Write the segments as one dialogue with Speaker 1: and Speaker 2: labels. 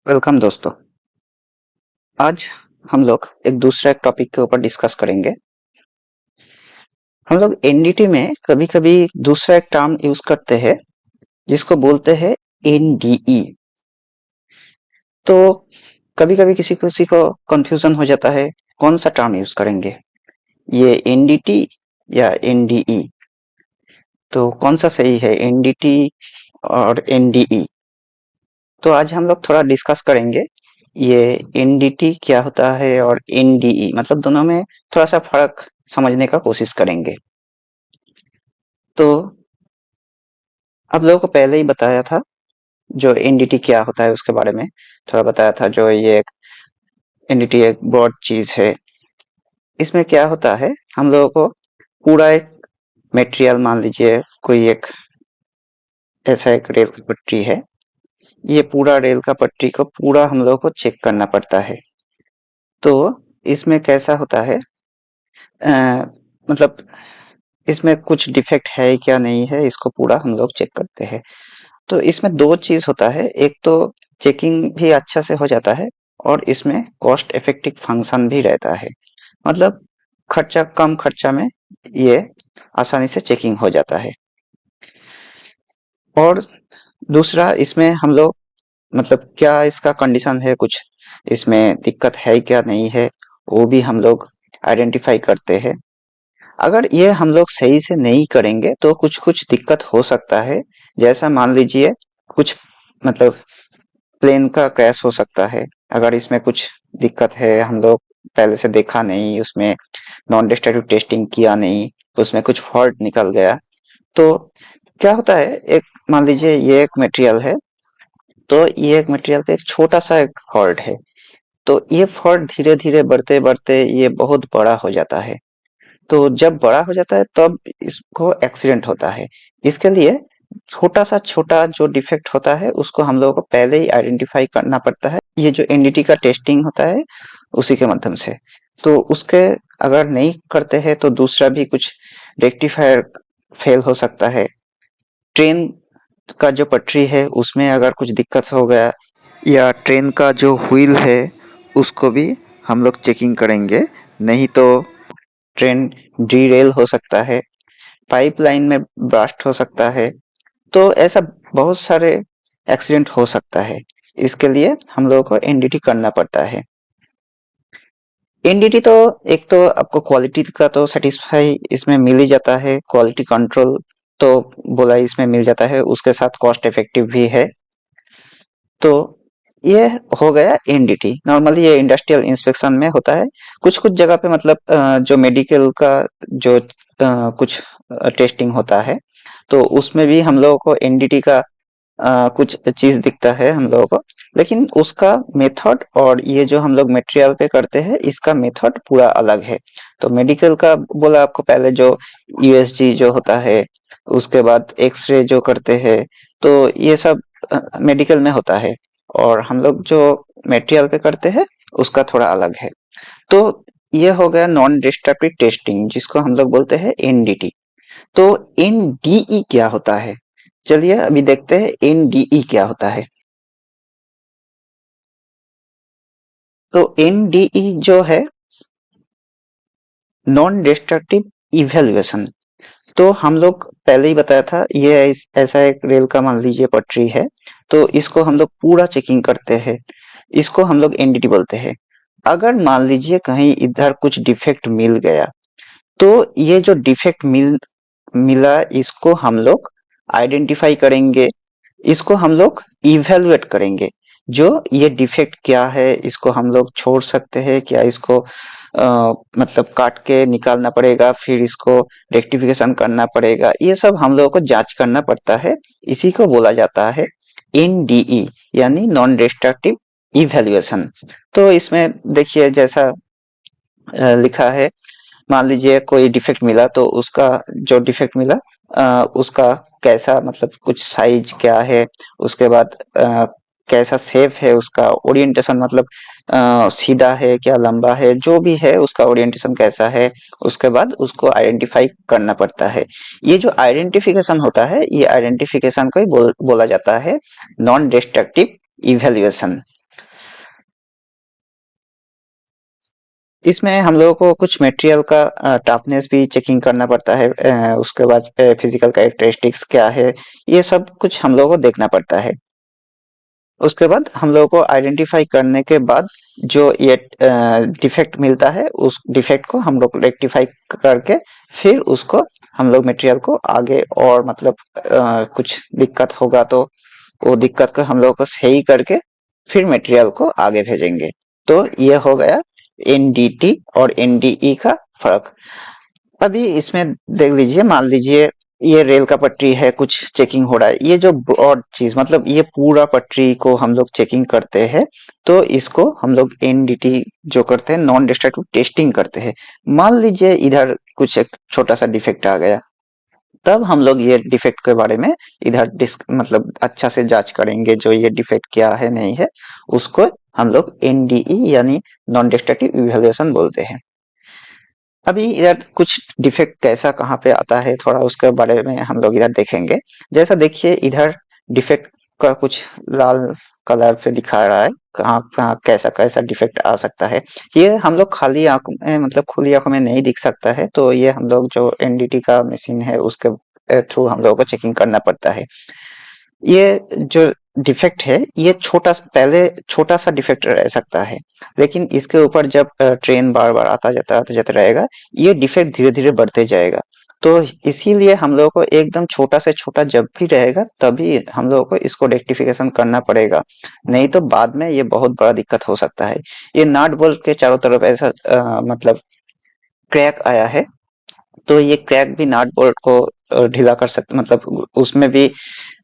Speaker 1: Welcome दोस्तों। आज हम लोग एक दूसरा टॉपिक के ऊपर डिस्कस करेंगे। हम लोग एनडीटी में कभी कभी दूसरा एक टर्म यूज करते हैं जिसको बोलते हैं एनडीई। तो कभी कभी किसी किसी को कंफ्यूजन हो जाता है कौन सा टर्म यूज करेंगे, ये एनडीटी या एनडीई। तो कौन सा सही है, एनडीटी और एनडीई? तो आज हम लोग थोड़ा डिस्कस करेंगे ये एनडीटी क्या होता है और एनडीई, मतलब दोनों में थोड़ा सा फर्क समझने का कोशिश करेंगे। तो आप लोगों को पहले ही बताया था जो एनडीटी क्या होता है उसके बारे में थोड़ा बताया था। जो ये एक एनडीटी एक ब्रॉड चीज है। इसमें क्या होता है, हम लोगों को पूरा एक मटेरियल, मान लीजिए कोई एक ऐसा एक रेल की पटरी है, ये पूरा रेल का पटरी को पूरा हम लोगों को चेक करना पड़ता है। तो इसमें कैसा होता है, मतलब इसमें कुछ डिफेक्ट है क्या नहीं है, इसको पूरा हम लोग चेक करते हैं। तो इसमें दो चीज होता है, एक तो चेकिंग भी अच्छा से हो जाता है और इसमें कॉस्ट इफेक्टिव फंक्शन भी रहता है। मतलब खर्चा कम खर्चा में ये आसानी से चेकिंग हो जाता है। और दूसरा इसमें हम लोग, मतलब क्या इसका कंडीशन है, कुछ इसमें दिक्कत है क्या नहीं है, वो भी हम लोग आइडेंटिफाई करते हैं। अगर ये हम लोग सही से नहीं करेंगे तो कुछ कुछ दिक्कत हो सकता है। जैसा मान लीजिए कुछ, मतलब प्लेन का क्रैश हो सकता है। अगर इसमें कुछ दिक्कत है, हम लोग पहले से देखा नहीं, उसमें नॉन डिस्ट्रक्टिव टेस्टिंग किया नहीं, उसमें कुछ फॉल्ट निकल गया, तो क्या होता है, एक मान लीजिए ये एक मटेरियल है, तो ये एक मटेरियल पे एक छोटा सा एक फॉल्ट है, तो ये फॉल्ट धीरे धीरे बढ़ते बढ़ते ये बहुत बड़ा हो जाता है। तो जब बड़ा हो जाता है तब इसको एक्सीडेंट होता है। इसके लिए छोटा जो डिफेक्ट होता है उसको हम लोगों को पहले ही आइडेंटिफाई करना पड़ता है, ये जो एनडीटी का टेस्टिंग होता है उसी के माध्यम से। तो उसके अगर नहीं करते हैं तो दूसरा भी कुछ रेक्टिफायर फेल हो सकता है। ट्रेन का जो पटरी है उसमें अगर कुछ दिक्कत हो गया, या ट्रेन का जो व्हील है उसको भी हम लोग चेकिंग करेंगे, नहीं तो ट्रेन डीरेल हो सकता है, पाइपलाइन में ब्लास्ट हो सकता है। तो ऐसा बहुत सारे एक्सीडेंट हो सकता है। इसके लिए हम लोगों को एनडीटी करना पड़ता है। एनडीटी तो एक तो आपको क्वालिटी का तो सेटिस्फाई इसमें मिल ही जाता है, क्वालिटी कंट्रोल तो बोला इसमें मिल जाता है, उसके साथ कॉस्ट इफेक्टिव भी है। तो ये हो गया एनडीटी। नॉर्मली ये इंडस्ट्रियल इंस्पेक्शन में होता है। कुछ कुछ जगह पे मतलब जो मेडिकल का जो कुछ टेस्टिंग होता है, तो उसमें भी हम लोगों को एनडीटी का कुछ चीज दिखता है हम लोगों को। लेकिन उसका मेथड और ये जो हम लोग मटेरियल पे करते हैं इसका मेथड पूरा अलग है। तो मेडिकल का बोला आपको पहले, जो यूएसजी जो होता है, उसके बाद एक्सरे जो करते हैं, तो ये सब मेडिकल में होता है। और हम लोग जो मटेरियल पे करते हैं उसका थोड़ा अलग है। तो ये हो गया नॉन डिस्ट्रक्टिव टेस्टिंग, जिसको हम लोग बोलते हैं एनडीटी। तो एनडीई क्या होता है, चलिए अभी देखते हैं एनडीई क्या होता है। तो एनडीई जो है, नॉन डिस्ट्रक्टिव इवेल्युएशन। तो हम लोग पहले ही बताया था, ये ऐसा एक रेल का मान लीजिए पटरी है, तो इसको हम लोग पूरा चेकिंग करते हैं, इसको हम लोग एनडीटी बोलते हैं। अगर मान लीजिए कहीं इधर कुछ डिफेक्ट मिल गया, तो ये जो डिफेक्ट मिला इसको हम लोग आइडेंटिफाई करेंगे, इसको हम लोग इवेलुएट करेंगे। जो ये डिफेक्ट क्या है, इसको हम लोग छोड़ सकते हैं क्या, इसको मतलब काट के निकालना पड़ेगा, फिर इसको रेक्टिफिकेशन करना पड़ेगा, ये सब हम लोगों को जांच करना पड़ता है। इसी को बोला जाता है एनडीई, यानी नॉन डिस्ट्रक्टिव इवेल्युएशन। तो इसमें देखिए जैसा लिखा है, मान लीजिए कोई डिफेक्ट मिला, तो उसका जो डिफेक्ट मिला उसका कैसा, मतलब कुछ साइज क्या है, उसके बाद कैसा शेप है, उसका ओरिएंटेशन, मतलब सीधा है क्या लंबा है, जो भी है उसका ओरिएंटेशन कैसा है, उसके बाद उसको आइडेंटिफाई करना पड़ता है। ये जो आइडेंटिफिकेशन होता है, ये आइडेंटिफिकेशन को ही बोला जाता है नॉन डिस्ट्रक्टिव इवेल्युएशन। इसमें हम लोगों को कुछ मटेरियल का टफनेस भी चेकिंग करना पड़ता है, उसके बाद फिजिकल कैरेक्टरिस्टिक्स क्या है, ये सब कुछ हम लोगों को देखना पड़ता है। उसके बाद हम लोगों को आइडेंटिफाई करने के बाद जो ये डिफेक्ट मिलता है, उस डिफेक्ट को हम लोग रेक्टिफाई करके फिर उसको हम लोग मटेरियल को आगे और मतलब कुछ दिक्कत होगा तो वो दिक्कत को हम लोग को सही करके फिर मटेरियल को आगे भेजेंगे। तो ये हो गया एनडीटी और एनडीई का फर्क। अभी इसमें देख लीजिए, मान लीजिए ये रेल का पटरी है, कुछ चेकिंग हो रहा है, ये जो ब्रॉड चीज मतलब ये पूरा पटरी को हम लोग चेकिंग करते हैं, तो इसको हम लोग एनडीटी जो करते हैं, नॉन डिस्ट्रक्टिव टेस्टिंग करते हैं। मान लीजिए इधर कुछ एक छोटा सा डिफेक्ट आ गया, तब हम लोग ये डिफेक्ट के बारे में इधर डिस्क मतलब अच्छा से जांच करेंगे, जो ये डिफेक्ट क्या है नहीं है, उसको हम लोग एनडीई यानी नॉन डिस्ट्रक्टिव इवैल्यूएशन बोलते हैं। अभी इधर कुछ डिफेक्ट कैसा कहाँ पे आता है, थोड़ा उसके बारे में हम लोग इधर देखेंगे। जैसा देखिए इधर डिफेक्ट का कुछ लाल कलर पे दिखा रहा है, कहाँ कहाँ कैसा कैसा डिफेक्ट आ सकता है। ये हम लोग खाली आंखों में मतलब खुली आंखों में नहीं दिख सकता है, तो ये हम लोग जो एनडीटी का मशीन है उसके थ्रू हम लोगों को चेकिंग करना पड़ता है। ये जो डिफेक्ट है, ये पहले छोटा सा डिफेक्ट रह सकता है, लेकिन इसके ऊपर जब ट्रेन बार बार आता जाता रहेगा, ये डिफेक्ट धीरे धीरे बढ़ते जाएगा। तो इसीलिए हम लोगों को एकदम छोटा से छोटा जब भी रहेगा तभी हम लोगों को इसको रेक्टिफिकेशन करना पड़ेगा, नहीं तो बाद में ये बहुत बड़ा दिक्कत हो सकता है। ये नट बोल्ट के चारों तरफ ऐसा मतलब क्रैक आया है, तो ये क्रैक भी नट बोल्ट को ढीला कर सकता, मतलब उसमें भी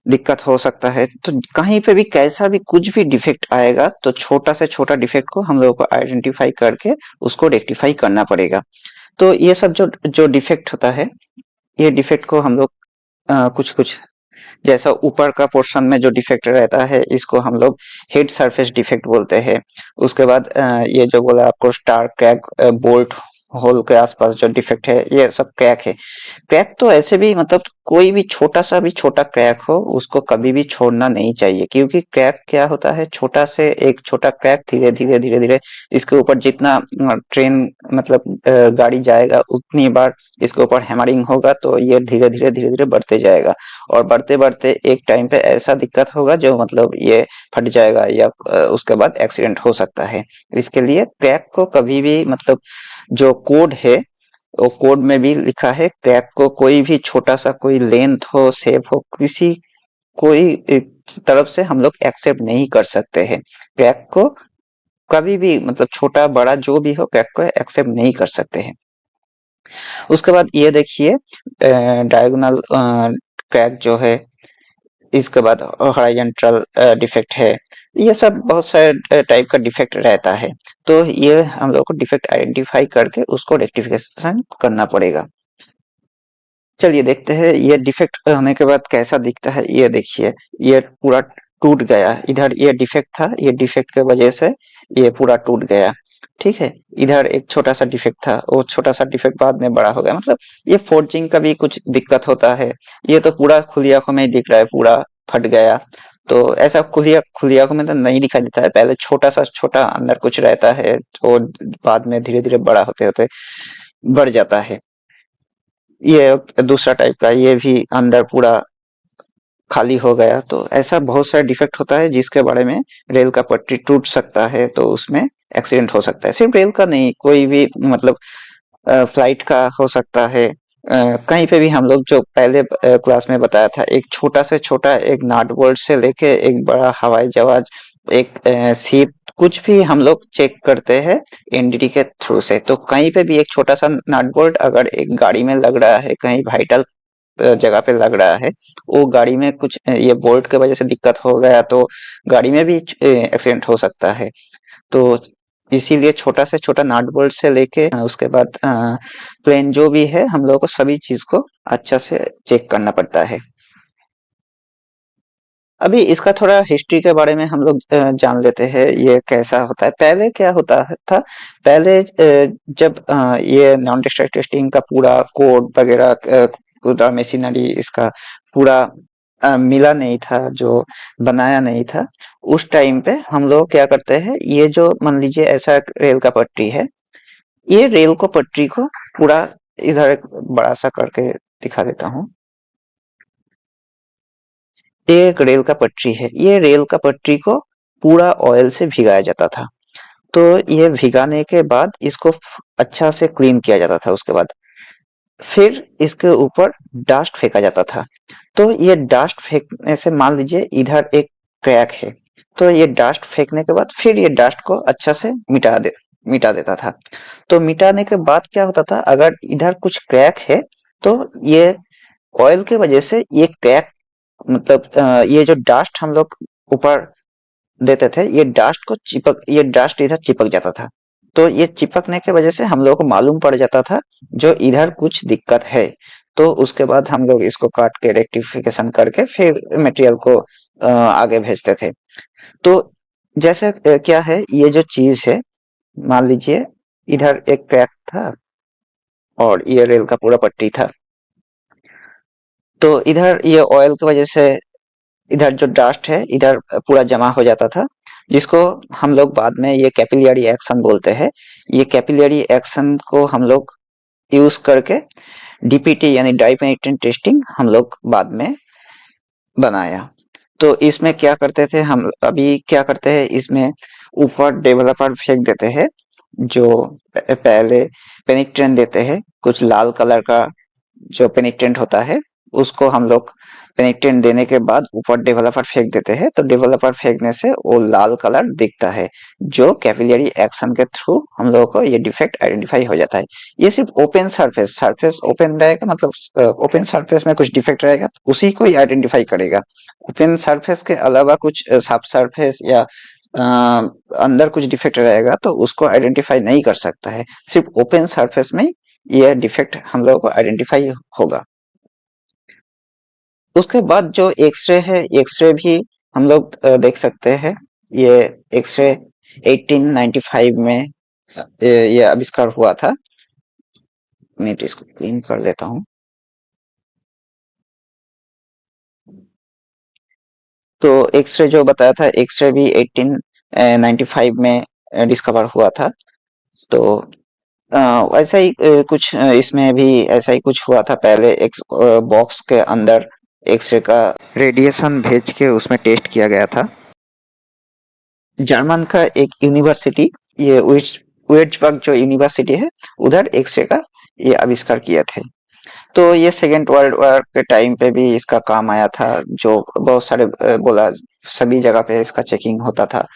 Speaker 1: दिक्कत हो सकता है। तो कहीं पे भी कैसा भी कुछ भी डिफेक्ट आएगा, तो छोटा से छोटा डिफेक्ट को हम लोगों को आइडेंटिफाई करके उसको रेक्टिफाई करना पड़ेगा। तो ये सब जो जो डिफेक्ट होता है, ये डिफेक्ट को हम लोग कुछ कुछ जैसा ऊपर का पोर्शन में जो डिफेक्ट रहता है, इसको हम लोग हेड सरफेस डिफेक्ट बोलते हैं। उसके बाद ये जो बोला आपको स्टार क्रैक, बोल्ट होल के आसपास जो डिफेक्ट है, ये सब क्रैक है। क्रैक तो ऐसे भी मतलब कोई भी छोटा सा भी छोटा क्रैक हो, उसको कभी भी छोड़ना नहीं चाहिए, क्योंकि क्रैक क्या होता है, छोटा से एक छोटा क्रैक धीरे धीरे इसके ऊपर जितना ट्रेन मतलब गाड़ी जाएगा उतनी बार इसके ऊपर हैमरिंग होगा, तो ये धीरे धीरे बढ़ते जाएगा, और बढ़ते बढ़ते एक टाइम पे ऐसा दिक्कत होगा जो मतलब ये फट जाएगा, या उसके बाद एक्सीडेंट हो सकता है। इसके लिए क्रैक को कभी भी मतलब जो कोड है, वो कोड में भी लिखा है, क्रैक को कोई भी छोटा सा कोई लेंथ हो, शेप हो, किसी कोई तरफ से हम लोग एक्सेप्ट नहीं कर सकते हैं। क्रैक को कभी भी मतलब छोटा बड़ा जो भी हो, क्रैक को एक्सेप्ट नहीं कर सकते हैं। उसके बाद ये देखिए डायगोनल क्रैक जो है, इसके बाद हॉरिजॉन्टल डिफेक्ट है, ये सब बहुत सारे टाइप का डिफेक्ट रहता है। तो ये हम लोग को डिफेक्ट आइडेंटिफाई करके उसको रेक्टिफिकेशन करना पड़ेगा। चलिए देखते हैं ये डिफेक्ट होने के बाद कैसा दिखता है। ये देखिए, ये पूरा टूट गया, इधर ये डिफेक्ट था, ये डिफेक्ट के वजह से ये पूरा टूट गया। ठीक है, इधर एक छोटा सा डिफेक्ट था, वो छोटा सा डिफेक्ट बाद में बड़ा हो गया, मतलब ये फोर्जिंग का भी कुछ दिक्कत होता है। ये तो पूरा खुली आंखों में ही दिख रहा है, पूरा फट गया। तो ऐसा खुली आंखों में तो नहीं दिखाई देता है, पहले छोटा सा छोटा अंदर कुछ रहता है, और बाद में धीरे धीरे बड़ा होते होते बढ़ जाता है। ये दूसरा टाइप का, ये भी अंदर पूरा खाली हो गया। तो ऐसा बहुत सारा डिफेक्ट होता है जिसके बारे में रेल का पटरी टूट सकता है, तो उसमें एक्सीडेंट हो सकता है। सिर्फ रेल का नहीं, कोई भी मतलब फ्लाइट का हो सकता है। कहीं पे भी हम लोग जो पहले क्लास में बताया था, एक छोटा से छोटा एक नाट बोल्ट से लेके एक बड़ा हवाई जहाज, एक शिप, कुछ भी हम लोग चेक करते हैं एनडीटी के थ्रू से। तो कहीं पे भी एक छोटा सा नट बोल्ट अगर एक गाड़ी में लग रहा है, कहीं वाइटल जगह पे लग रहा है, वो गाड़ी में कुछ ये बोल्ट के वजह से दिक्कत हो गया, तो गाड़ी में भी एक्सीडेंट हो सकता है। तो इसीलिए छोटा से छोटा नट बोल्ट से लेके उसके बाद प्लेन जो भी है, हम लोगों को सभी चीज को अच्छा से चेक करना पड़ता है। अभी इसका थोड़ा हिस्ट्री के बारे में हम लोग जान लेते हैं, ये कैसा होता है। पहले क्या होता था, पहले जब ये नॉन डिस्ट्रक्टिव टेस्टिंग का पूरा कोड वगैरह, पूरा मशीनरी इसका पूरा मिला नहीं था, जो बनाया नहीं था, उस टाइम पे हम लोग क्या करते हैं, ये जो मान लीजिए ऐसा रेल का पटरी है, ये रेल को पटरी को पूरा इधर एक बड़ा सा करके दिखा देता हूँ। ये एक रेल का पटरी है। ये रेल का पटरी को पूरा ऑयल से भिगाया जाता था। तो ये भिगाने के बाद इसको अच्छा से क्लीन किया जाता था। उसके बाद फिर इसके ऊपर डस्ट फेंका जाता था। तो ये डस्ट फेंकने से मान लीजिए इधर एक क्रैक है, तो ये डस्ट फेंकने के बाद फिर ये डस्ट को अच्छा से मिटा देता था। तो मिटाने के बाद क्या होता था, अगर इधर कुछ क्रैक है तो ये ऑयल के वजह से ये क्रैक मतलब ये जो डस्ट हम लोग ऊपर देते थे, ये डस्ट इधर चिपक जाता था। तो ये चिपकने की वजह से हम लोगों को मालूम पड़ जाता था जो इधर कुछ दिक्कत है। तो उसके बाद हम लोग इसको काट के रेक्टिफिकेशन करके फिर मटेरियल को आगे भेजते थे। तो जैसे क्या है, ये जो चीज है, मान लीजिए इधर एक क्रैक था और ये रेल का पूरा पट्टी था। तो इधर ये ऑयल की वजह से इधर जो डस्ट है इधर पूरा जमा हो जाता था, जिसको हम लोग बाद में ये कैपिलरी एक्शन बोलते हैं। ये कैपिलरी एक्शन को हम लोग यूज करके डीपीटी यानी डाई पेनिट्रेंट टेस्टिंग हम लोग बाद में बनाया। तो इसमें क्या करते थे हम, अभी क्या करते हैं इसमें ऊपर डेवलपर फेंक देते हैं, जो पहले पेनिट्रेंट देते हैं कुछ लाल कलर का। जो पेनिट्रेंट होता है उसको हम लोग पेनिट्रेंट देने के बाद ऊपर डेवलपर फेंक देते हैं। तो डेवलपर फेंकने से वो लाल कलर दिखता है, जो कैपिलरी एक्शन के थ्रू हम लोगों को ये डिफेक्ट आइडेंटिफाई हो जाता है। ये सिर्फ ओपन सरफेस सरफेस ओपन रहेगा, मतलब ओपन सरफेस में कुछ डिफेक्ट रहेगा तो उसी को ही आइडेंटिफाई करेगा। ओपन सरफेस के अलावा कुछ साफ सरफेस या अंदर कुछ डिफेक्ट रहेगा तो उसको आइडेंटिफाई नहीं कर सकता है। सिर्फ ओपन सरफेस में ये डिफेक्ट हम लोगों को आइडेंटिफाई होगा। उसके बाद जो एक्सरे है, एक्सरे भी हम लोग देख सकते हैं। ये एक्सरे 1895 में ये आविष्कार हुआ था। मिनट इसको क्लीन कर देता हूँ। तो एक्सरे जो बताया था, एक्सरे भी 1895 में डिस्कवर हुआ था। तो ऐसा ही कुछ इसमें भी ऐसा ही कुछ हुआ था। पहले एक बॉक्स के अंदर एक्सरे का रेडिएशन भेज के उसमें टेस्ट किया गया था। जर्मन का एक यूनिवर्सिटी, ये विर्ट्सबर्ग जो यूनिवर्सिटी है, उधर एक्सरे का ये आविष्कार किए थे। तो ये सेकेंड वर्ल्ड वॉर के टाइम पे भी इसका काम आया था। जो बहुत सारे बोला सभी जगह पे इसका चेकिंग होता था।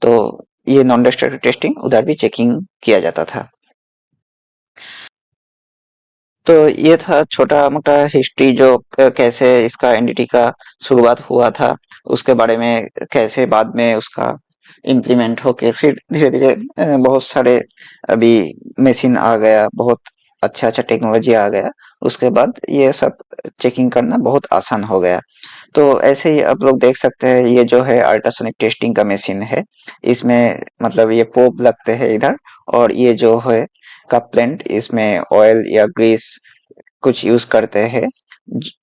Speaker 1: तो ये नॉन डिस्ट्रक्टिव टेस्टिंग उधर भी चेकिंग किया जाता था। तो ये था छोटा मोटा हिस्ट्री, जो कैसे इसका एनडीटी का शुरुआत हुआ था, उसके बारे में कैसे बाद में उसका इम्प्लीमेंट होके फिर धीरे धीरे बहुत सारे अभी मशीन आ गया, बहुत अच्छा अच्छा टेक्नोलॉजी आ गया। उसके बाद ये सब चेकिंग करना बहुत आसान हो गया। तो ऐसे ही आप लोग देख सकते हैं, ये जो है अल्ट्रासोनिक टेस्टिंग का मशीन है। इसमें मतलब ये पोप लगते हैं इधर, और ये जो है कपलेंट, इसमें ऑयल या ग्रीस कुछ यूज करते हैं।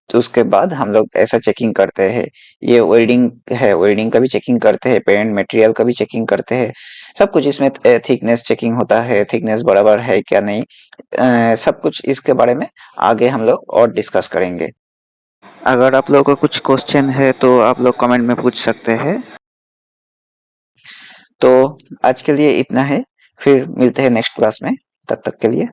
Speaker 1: तो उसके बाद हम लोग ऐसा चेकिंग करते हैं। ये वेल्डिंग है, वेल्डिंग का भी चेकिंग करते हैं, पेरेंट मटेरियल का भी चेकिंग करते हैं। सब कुछ इसमें थिकनेस चेकिंग होता है, थिकनेस बराबर है क्या नहीं, सब कुछ इसके बारे में आगे हम लोग और डिस्कस करेंगे। अगर आप लोगों को कुछ क्वेश्चन है तो आप लोग कमेंट में पूछ सकते हैं। तो आज के लिए इतना है, फिर मिलते हैं नेक्स्ट क्लास में। तब तक के लिए